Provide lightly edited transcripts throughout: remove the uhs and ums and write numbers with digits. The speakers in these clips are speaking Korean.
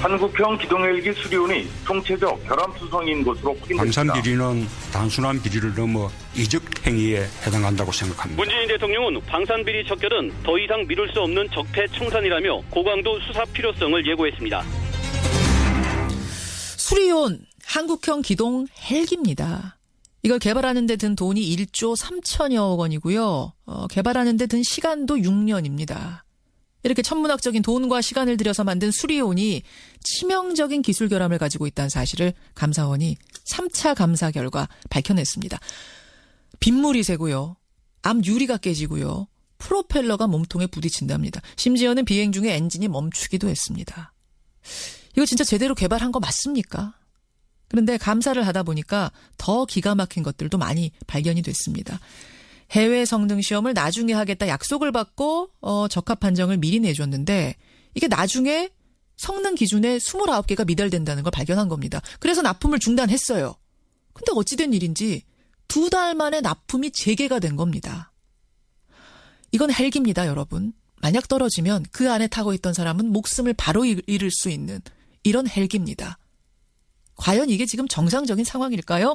한국형 기동헬기 수리온이 총체적 결함 수성인 것으로 확인됐습니다. 방산 비리는 단순한 비리를 넘어 이적 행위에 해당한다고 생각합니다. 문재인 대통령은 방산 비리 척결은 더 이상 미룰 수 없는 적폐청산이라며 고강도 수사 필요성을 예고했습니다. 수리온 한국형 기동 헬기입니다. 이걸 개발하는 데 든 돈이 1조 3천여억 원이고요. 개발하는 데 든 시간도 6년입니다. 이렇게 천문학적인 돈과 시간을 들여서 만든 수리온이 치명적인 기술 결함을 가지고 있다는 사실을 감사원이 3차 감사 결과 밝혀냈습니다. 빗물이 새고요. 앞 유리가 깨지고요. 프로펠러가 몸통에 부딪힌답니다. 심지어는 비행 중에 엔진이 멈추기도 했습니다. 이거 진짜 제대로 개발한 거 맞습니까? 그런데 감사를 하다 보니까 더 기가 막힌 것들도 많이 발견이 됐습니다. 해외 성능 시험을 나중에 하겠다 약속을 받고 적합 판정을 미리 내줬는데 이게 나중에 성능 기준에 29개가 미달된다는 걸 발견한 겁니다. 그래서 납품을 중단했어요. 근데 어찌된 일인지 2달 만에 납품이 재개가 된 겁니다. 이건 헬기입니다, 여러분. 만약 떨어지면 그 안에 타고 있던 사람은 목숨을 바로 잃을 수 있는 이런 헬기입니다. 과연 이게 지금 정상적인 상황일까요?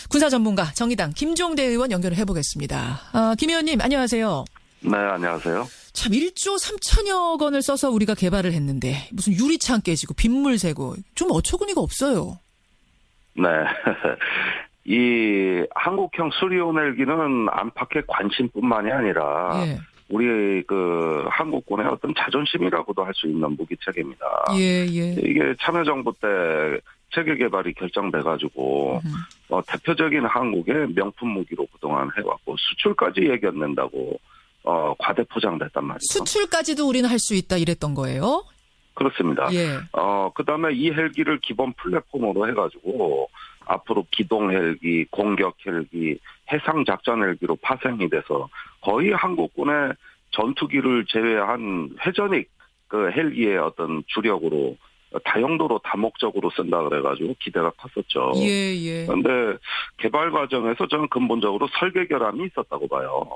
군사 전문가 정의당 김종대 의원 연결을 해보겠습니다. 김 의원님 안녕하세요. 네, 안녕하세요. 참 1조 3천여 원을 써서 우리가 개발을 했는데 무슨 유리창 깨지고 빗물 새고 좀 어처구니가 없어요. 네. 이 한국형 수리온 헬기는 안팎의 관심뿐만이 아니라 예. 우리 한국군의 어떤 자존심이라고도 할 수 있는 무기체계입니다. 예. 이게 참여정부 때 체계 개발이 결정돼가지고 대표적인 한국의 명품 무기로 그동안 해왔고 수출까지 예견된다고 과대 포장됐단 말이죠. 수출까지도 우리는 할 수 있다 이랬던 거예요? 그렇습니다. 예. 그다음에 이 헬기를 기본 플랫폼으로 해가지고 앞으로 기동 헬기, 공격 헬기, 해상 작전 헬기로 파생이 돼서 거의 한국군의 전투기를 제외한 회전익 헬기의 어떤 주력으로 다용도로 다목적으로 쓴다 그래가지고 기대가 컸었죠. 예. 그런데 개발 과정에서 저는 근본적으로 설계 결함이 있었다고 봐요.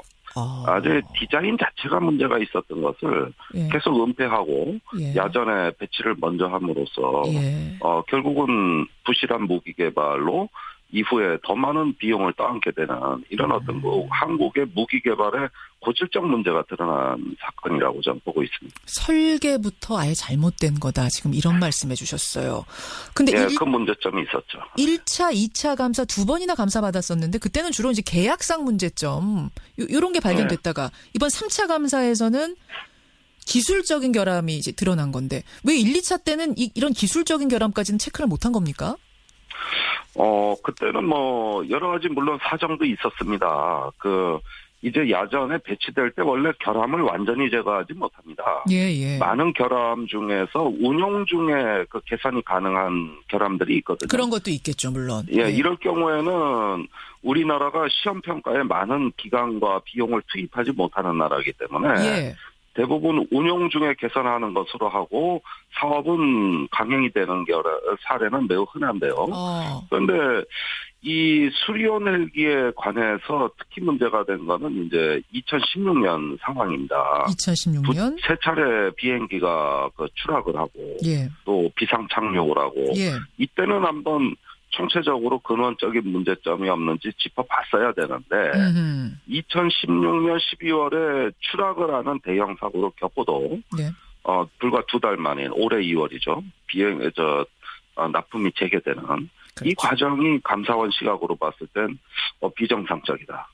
아주 디자인 자체가 문제가 있었던 것을 계속 은폐하고 야전에 배치를 먼저 함으로써 결국은 부실한 무기 개발로 이후에 더 많은 비용을 떠안게 되는 이런 어떤 한국의 무기 개발에 고질적 문제가 드러난 사건이라고 저는 보고 있습니다. 설계부터 아예 잘못된 거다. 지금 이런 말씀해 주셨어요. 근데 그 문제점이 있었죠. 1차, 2차 감사 2번이나 감사받았었는데 그때는 주로 이제 계약상 문제점 이런 게 발견됐다가 이번 3차 감사에서는 기술적인 결함이 이제 드러난 건데 왜 1, 2차 때는 이런 기술적인 결함까지는 체크를 못한 겁니까? 그때는 여러 가지 물론 사정도 있었습니다. 이제 야전에 배치될 때 원래 결함을 완전히 제거하지 못합니다. 예. 많은 결함 중에서 운용 중에 개선이 가능한 결함들이 있거든요. 그런 것도 있겠죠, 물론. 이럴 경우에는 우리나라가 시험 평가에 많은 기간과 비용을 투입하지 못하는 나라이기 때문에 대부분 운용 중에 개선하는 것으로 하고 사업은 강행이 되는 사례는 매우 흔한데요. 그런데 이 수리온 헬기에 관해서 특히 문제가 된 거는 이제 2016년 상황입니다. 2016년? 세 차례 비행기가 추락을 하고 또 비상 착륙을 하고 이때는 한번 총체적으로 근원적인 문제점이 없는지 짚어봤어야 되는데 2016년 12월에 추락을 하는 대형 사고를 겪고도 불과 2달 만인 올해 2월이죠. 납품이 재개되는 이 과정이 감사원 시각으로 봤을 땐 비정상적이다.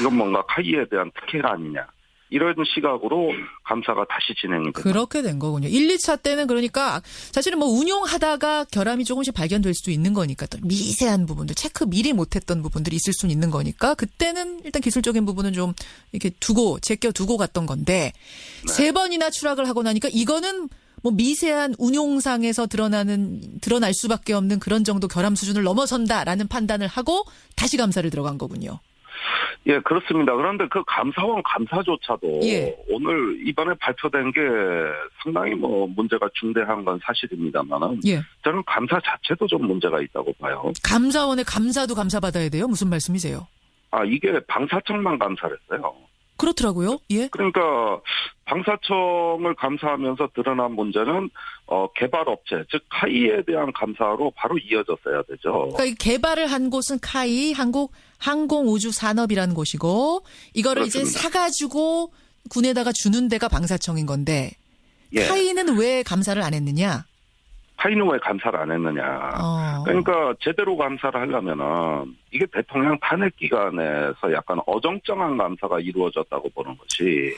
이건 뭔가 카이에 대한 특혜가 아니냐. 이런 시각으로 감사가 다시 진행이 됩니다. 그렇게 된 거군요. 1, 2차 때는 그러니까 사실은 운용하다가 결함이 조금씩 발견될 수도 있는 거니까 또 미세한 부분들, 체크 미리 못했던 부분들이 있을 수는 있는 거니까 그때는 일단 기술적인 부분은 좀 이렇게 제껴두고 갔던 건데 세 번이나 추락을 하고 나니까 이거는 미세한 운용상에서 드러날 수밖에 없는 그런 정도 결함 수준을 넘어선다라는 판단을 하고 다시 감사를 들어간 거군요. 예, 그렇습니다. 그런데 그 감사원 감사조차도 오늘 이번에 발표된 게 상당히 문제가 중대한 건 사실입니다만은 저는 감사 자체도 좀 문제가 있다고 봐요. 감사원의 감사도 감사받아야 돼요? 무슨 말씀이세요? 이게 방사청만 감사를 했어요. 그렇더라고요. 예. 그러니까 방사청을 감사하면서 드러난 문제는 개발업체, 즉 카이에 대한 감사로 바로 이어졌어야 되죠. 그러니까 이 개발을 한 곳은 카이, 한국 항공우주산업이라는 곳이고 이거를 그렇습니다. 이제 사가지고 군에다가 주는 데가 방사청인 건데 예. 카이는 왜 감사를 안 했느냐? 카이는 왜 감사를 안 했느냐. 그러니까 제대로 감사를 하려면은 이게 대통령 탄핵 기간에서 약간 어정쩡한 감사가 이루어졌다고 보는 것이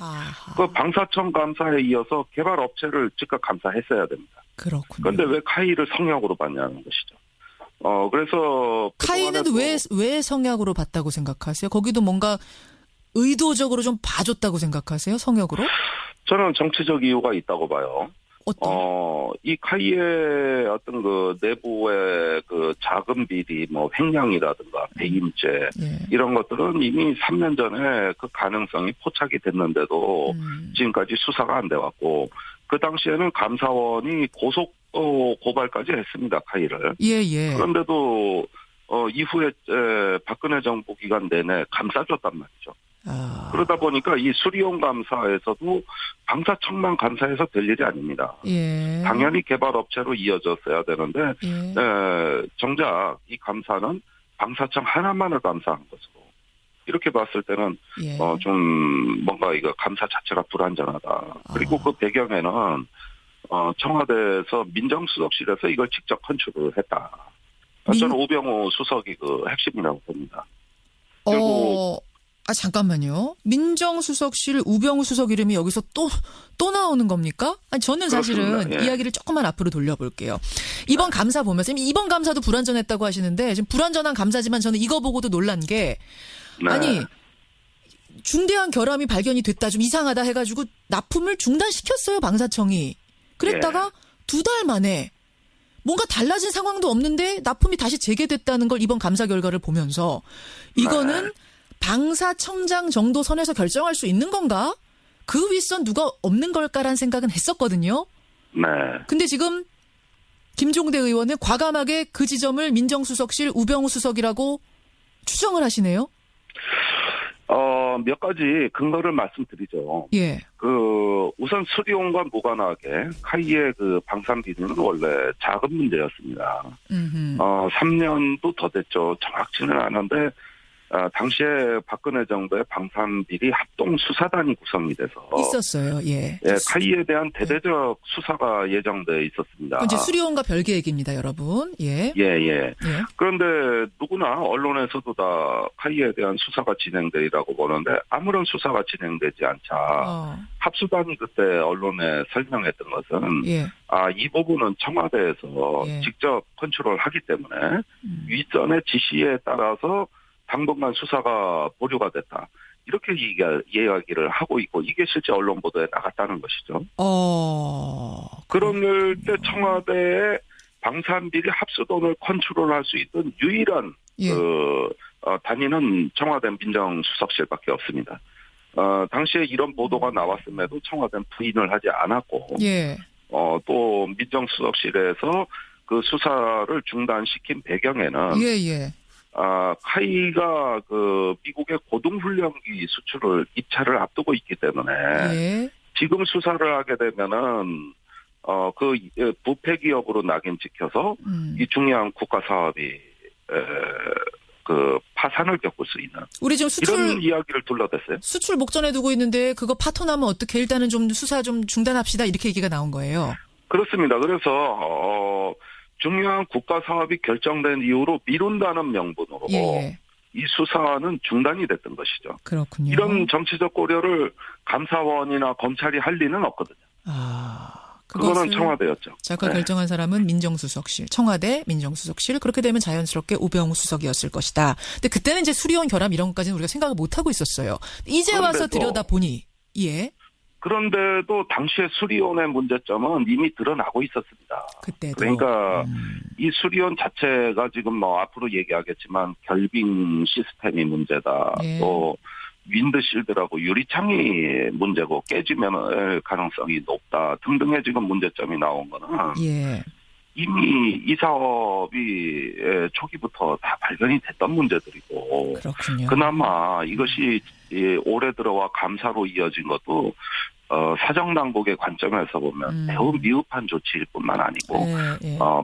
그 방사청 감사에 이어서 개발업체를 즉각 감사했어야 됩니다. 그렇군요. 그런데 왜 카이를 성역으로 봤냐는 것이죠. 그래서 카이는 왜 성역으로 봤다고 생각하세요? 거기도 뭔가 의도적으로 좀 봐줬다고 생각하세요? 성역으로? 저는 정치적 이유가 있다고 봐요. 이 카이의 어떤 그 내부의 그 자금 비리, 뭐 횡령이라든가 배임죄 이런 것들은 이미 3년 전에 그 가능성이 포착이 됐는데도 지금까지 수사가 안 돼 왔고 그 당시에는 감사원이 고속 고발까지 했습니다. 카이를. 예. 그런데도 이후에 박근혜 정부 기간 내내 감싸줬단 말이죠. 그러다 보니까 이 수리용 감사에서도 방사청만 감사해서 될 일이 아닙니다. 예. 당연히 개발업체로 이어졌어야 되는데 정작 이 감사는 방사청 하나만을 감사한 것으로 이렇게 봤을 때는 좀 뭔가 이거 감사 자체가 불완전하다. 그리고 그 배경에는 청와대에서 민정수석실에서 이걸 직접 컨트롤을 했다. 저는 우병우 수석이 그 핵심이라고 봅니다. 그리고 잠깐만요. 민정수석실 우병우 수석 이름이 여기서 또 나오는 겁니까? 아니, 저는 사실은 이야기를 조금만 앞으로 돌려볼게요. 이번 감사 보면서 이번 감사도 불완전했다고 하시는데 지금 불완전한 감사지만 저는 이거 보고도 놀란 게 아니 중대한 결함이 발견이 됐다 좀 이상하다 해가지고 납품을 중단시켰어요 방사청이. 그랬다가 2달 만에 뭔가 달라진 상황도 없는데 납품이 다시 재개됐다는 걸 이번 감사 결과를 보면서 이거는 방사청장 정도 선에서 결정할 수 있는 건가? 그 윗선 누가 없는 걸까라는 생각은 했었거든요. 네. 근데 지금 김종대 의원은 과감하게 그 지점을 민정수석실 우병우 수석이라고 추정을 하시네요. 몇 가지 근거를 말씀드리죠. 예. 우선 수리용과 무관하게 카이의 그 방산 비리는 원래 작은 문제였습니다. 3년도 더 됐죠. 정확치는 않은데 당시에 박근혜 정부의 방산비리 합동수사단이 구성이 돼서 있었어요. 예. 카이에 대한 대대적 수사가 예정돼 있었습니다. 이제 수리온과 별개 얘기입니다, 여러분. 예. 그런데 누구나 언론에서도 다 카이에 대한 수사가 진행되리라고 보는데 아무런 수사가 진행되지 않자 합수단이 그때 언론에 설명했던 것은 이 부분은 청와대에서 직접 컨트롤하기 때문에 윗선의 지시에 따라서 당분간 수사가 보류가 됐다. 이렇게 이야기를 하고 있고 이게 실제 언론 보도에 나갔다는 것이죠. 그럴 때 청와대의 방산비리 합수돈을 컨트롤할 수 있던 유일한 단위는 청와대 민정수석실밖에 없습니다. 당시에 이런 보도가 나왔음에도 청와대는 부인을 하지 않았고 또 민정수석실에서 그 수사를 중단시킨 배경에는 카이가 그 미국의 고등훈련기 수출을 입찰을 앞두고 있기 때문에 지금 수사를 하게 되면은 그 부패 기업으로 낙인 찍혀서 이 중요한 국가 사업이 그 파산을 겪을 수 있는 우리 지금 이런 이야기를 둘러댔어요. 수출 목전에 두고 있는데 그거 파토나면 어떻게 일단은 좀 수사 좀 중단합시다 이렇게 얘기가 나온 거예요. 그렇습니다. 그래서 중요한 국가 사업이 결정된 이후로 미룬다는 명분으로 이 수사는 중단이 됐던 것이죠. 그렇군요. 이런 정치적 고려를 감사원이나 검찰이 할 리는 없거든요. 그거는 청와대였죠. 작가 결정한 사람은 민정수석실, 청와대 민정수석실. 그렇게 되면 자연스럽게 우병우 수석이었을 것이다. 근데 그때는 이제 수리온 결함 이런 것까지는 우리가 생각을 못 하고 있었어요. 이제 와서 들여다보니 그런데도 당시에 수리온의 문제점은 이미 드러나고 있었습니다. 그때도. 그러니까 이 수리온 자체가 지금 뭐 앞으로 얘기하겠지만 결빙 시스템이 문제다. 또 윈드실드라고 유리창이 문제고 깨지면 가능성이 높다 등등의 지금 문제점이 나온 거는 이미 이 사업이 초기부터 다 발견이 됐던 문제들이고 그렇군요. 그나마 이것이 올해 들어와 감사로 이어진 것도 사정당국의 관점에서 보면 매우 미흡한 조치일 뿐만 아니고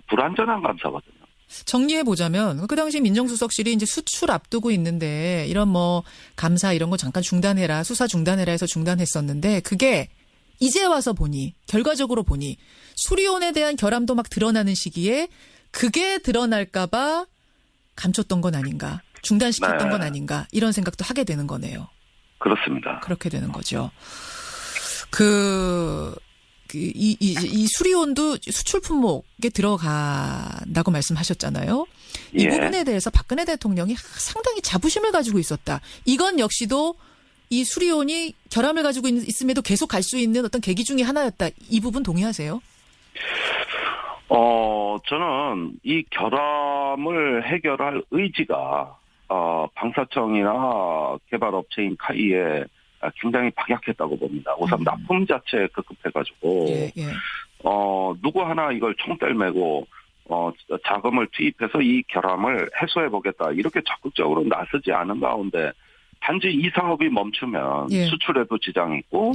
불완전한 감사거든요. 정리해보자면, 그 당시 민정수석실이 이제 수출 앞두고 있는데, 이런 뭐, 감사 이런 거 잠깐 중단해라, 수사 중단해라 해서 중단했었는데, 그게 이제 와서 보니, 결과적으로 보니, 수리온에 대한 결함도 막 드러나는 시기에, 그게 드러날까봐 감췄던 건 아닌가, 중단시켰던 건 아닌가, 이런 생각도 하게 되는 거네요. 그렇습니다. 그렇게 되는 거죠. 이 수리온도 수출 품목에 들어간다고 말씀하셨잖아요. 이 부분에 대해서 박근혜 대통령이 상당히 자부심을 가지고 있었다. 이건 역시도 이 수리온이 결함을 가지고 있음에도 계속 갈 수 있는 어떤 계기 중에 하나였다. 이 부분 동의하세요? 저는 이 결함을 해결할 의지가 방사청이나 개발업체인 카이에 굉장히 박약했다고 봅니다. 우선 납품 자체에 급급해가지고 누구 하나 이걸 총대를 메고 자금을 투입해서 이 결함을 해소해보겠다 이렇게 적극적으로 나서지 않은 가운데 단지 이 사업이 멈추면 수출에도 지장이 있고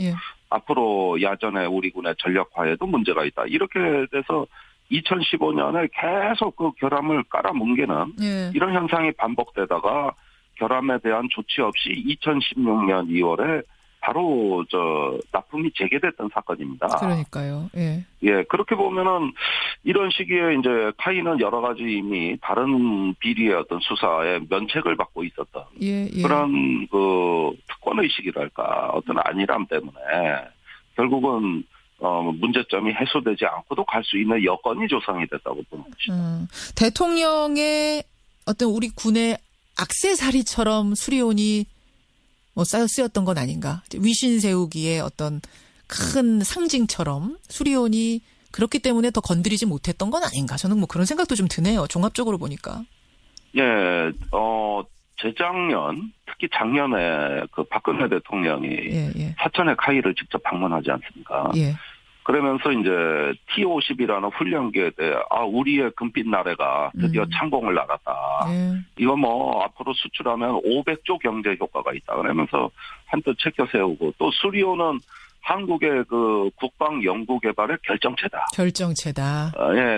앞으로 야전에 우리 군의 전력화에도 문제가 있다. 이렇게 돼서 2015년에 계속 그 결함을 깔아뭉개는 이런 현상이 반복되다가 결함에 대한 조치 없이 2016년 2월에 바로 납품이 재개됐던 사건입니다. 그러니까요. 그렇게 보면은 이런 시기에 이제 카이는 여러 가지 이미 다른 비리의 어떤 수사에 면책을 받고 있었던 그런 그 특권 의식이랄까 어떤 안일함 때문에 결국은 문제점이 해소되지 않고도 갈 수 있는 여건이 조성이 됐다고 보는 것이죠. 대통령의 어떤 우리 군의 액세서리처럼 수리온이 뭐 쓰였던 건 아닌가. 위신 세우기에 어떤 큰 상징처럼 수리온이 그렇기 때문에 더 건드리지 못했던 건 아닌가. 저는 뭐 그런 생각도 좀 드네요. 종합적으로 보니까. 재작년, 특히 작년에 그 박근혜 대통령이 사천의 카이를 직접 방문하지 않습니까? 그러면서 이제 T-50이라는 훈련기에 대해 우리의 금빛 나래가 드디어 창공을 날았다. 이거 뭐 앞으로 수출하면 500조 경제 효과가 있다. 그러면서 한뜻 체켜 세우고 또 수리온은 한국의 그 국방 연구 개발의 결정체다.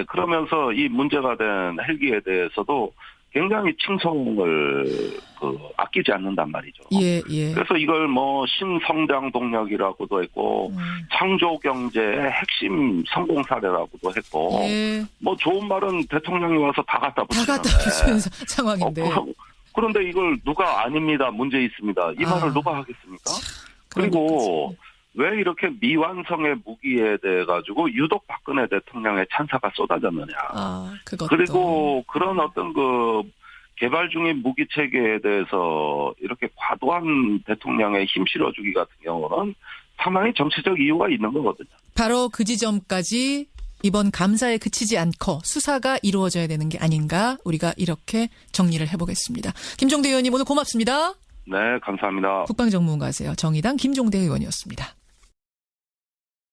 그러면서 이 문제가 된 헬기에 대해서도 굉장히 칭송을 아끼지 않는단 말이죠. 그래서 이걸 뭐 신성장 동력이라고도 했고 창조 경제의 핵심 성공 사례라고도 했고 뭐 좋은 말은 대통령이 와서 다 갖다 붙이는 상황인데. 그런데 이걸 누가 아닙니다. 문제 있습니다. 이 말을 누가 하겠습니까? 그리고 왜 이렇게 미완성의 무기에 대해 가지고 유독 박근혜 대통령의 찬사가 쏟아졌느냐. 그리고 그런 어떤 그 개발 중인 무기 체계에 대해서 이렇게 과도한 대통령의 힘 실어주기 같은 경우는 상당히 정치적 이유가 있는 거거든요. 바로 그 지점까지 이번 감사에 그치지 않고 수사가 이루어져야 되는 게 아닌가. 우리가 이렇게 정리를 해보겠습니다. 김종대 의원님 오늘 고맙습니다. 네, 감사합니다. 국방정무관가세요. 정의당 김종대 의원이었습니다.